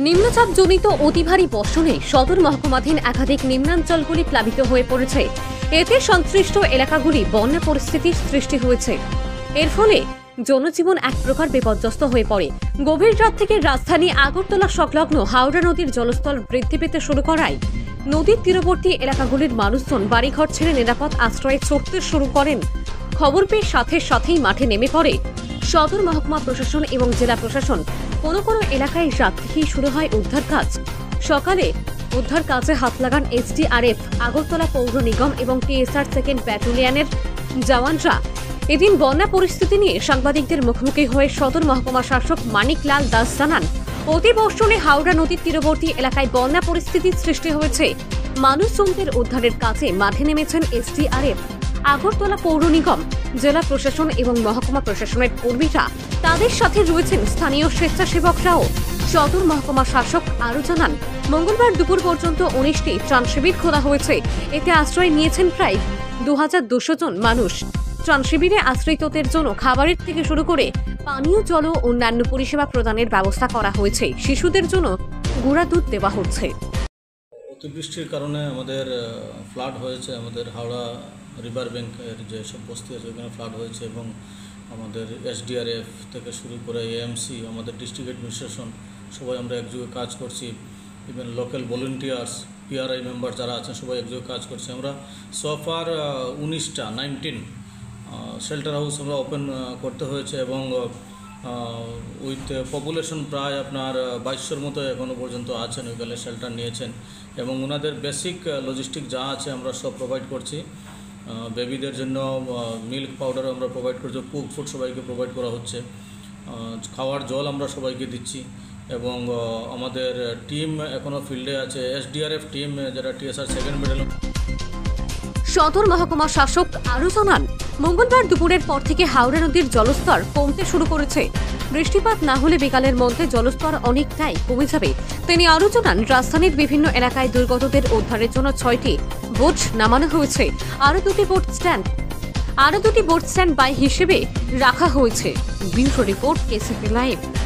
নিম্নচাপজনিত অতি ভারী বর্ষণে সদর মহকুমাধীন একাধিক নিম্নাঞ্চলগুলি প্লাবিত হয়ে পড়েছে। এতে সংশ্লিষ্ট এলাকাগুলি বন্যা পরিস্থিতির সৃষ্টি হয়েছে। এর ফলে জনজীবন এক প্রকার বিপর্যস্ত হয়ে পড়ে। গভীর রাত থেকে রাজধানী আগরতলা সংলগ্ন হাওড়া নদীর জলস্তর বৃদ্ধি পেতে শুরু করায় নদীর তীরবর্তী এলাকাগুলির মানুষজন বাড়িঘর ছেড়ে নিরাপদ আশ্রয়ে ছুটতে শুরু করেন। খবর পেয়ে সাথেই মাঠে নেমে পড়ে সদর মহকুমা প্রশাসন এবং জেলা প্রশাসন। কোনো এলাকায় রাত থেকেই শুরু হয় উদ্ধার কাজ। সকালে উদ্ধার কাজে হাত লাগান এসডিআরএফ, আগরতলা পৌর নিগম এবং টিএসআর সেকেন্ড ব্যাটালিয়নের জওয়ানরা। এদিন বন্যা পরিস্থিতি নিয়ে সাংবাদিকদের মুখোমুখি হয়ে সদর মহকুমা শাসক মানিক লাল দাস জানান, অতি বর্ষণে হাওড়া নদীর তীরবর্তী এলাকায় বন্যা পরিস্থিতির সৃষ্টি হয়েছে। মানুষজনদের উদ্ধারের কাজে মাঠে নেমেছেন এসডিআরএফ, আগরতলা পৌর নিগম, জেলা প্রশাসন এবং মহকুমা প্রশাসনের কর্মীরা। তাদের সাথে রয়েছেন স্থানীয় স্বেচ্ছাসেবকরাও। সদর মহকুমা শাসক আরও জানান, মঙ্গলবার দুপুর পর্যন্ত 19টি ত্রাণ শিবির খোলা হয়েছে। এতে আশ্রয় নিয়েছেন প্রায় 2200 জন মানুষ। ত্রাণ শিবিরে আশ্রিতদের জন্য খাবারের থেকে শুরু করে পানীয় জল ও অন্যান্য পরিষেবা প্রদানের ব্যবস্থা করা হয়েছে। শিশুদের জন্য গুঁড়া দুধ দেওয়া হচ্ছে। অতিবৃষ্টির কারণে আমাদের ফ্লাড হয়েছে। আমাদের হাওড়া রিভার ব্যাংকের যেসব বস্তি আছে ওখানে ফ্লাড হয়েছে এবং আমাদের এসডিআরএফ থেকে শুরু করে এএমসি, আমাদের ডিস্ট্রিক্ট অ্যাডমিনিস্ট্রেশন সবাই আমরা একযোগে কাজ করছি। Even local volunteers, PRI member যারা আছেন সবাই একযোগে কাজ করছি। আমরা সোফার 19 শেল্টার হাউস আমরা ওপেন করতে হয়েছে এবং উইথ পপুলেশন প্রায় আপনার 2200-র মতো এখনও পর্যন্ত আছেন, ওইখানে শেল্টার নিয়েছেন এবং ওনাদের বেসিক লজিস্টিক যা আছে আমরা সব প্রোভাইড করছি। বেবিদের জন্য মিল্ক পাউডার আমরা প্রোভাইড করছি, কুক ফুড সবাইকে প্রোভাইড করা হচ্ছে, খাওয়ার জল আমরা সবাইকে দিচ্ছি এবং আমাদের টিম এখনও ফিল্ডে আছে। এসডিআরএফ টিম যারা টিএসআর সেকেন্ড ব্যাটালিয়ন। সদর মহকুমা শাসক আরও জানান, মঙ্গলবার দুপুরের পর থেকে হাওড়া নদীর জলস্তর কমতে শুরু করেছে। বৃষ্টিপাত না হলে বিকালের মধ্যে জলস্তর অনেকটাই কমে যাবে। তিনি আরও জানান, রাজধানীর বিভিন্ন এলাকায় দুর্গতদের উদ্ধারের জন্য 6টি বোট নামানো হয়েছে। আরও দুটি বোট স্ট্যান্ড বাই হিসেবে রাখা হয়েছে। Bureau report, KCP live.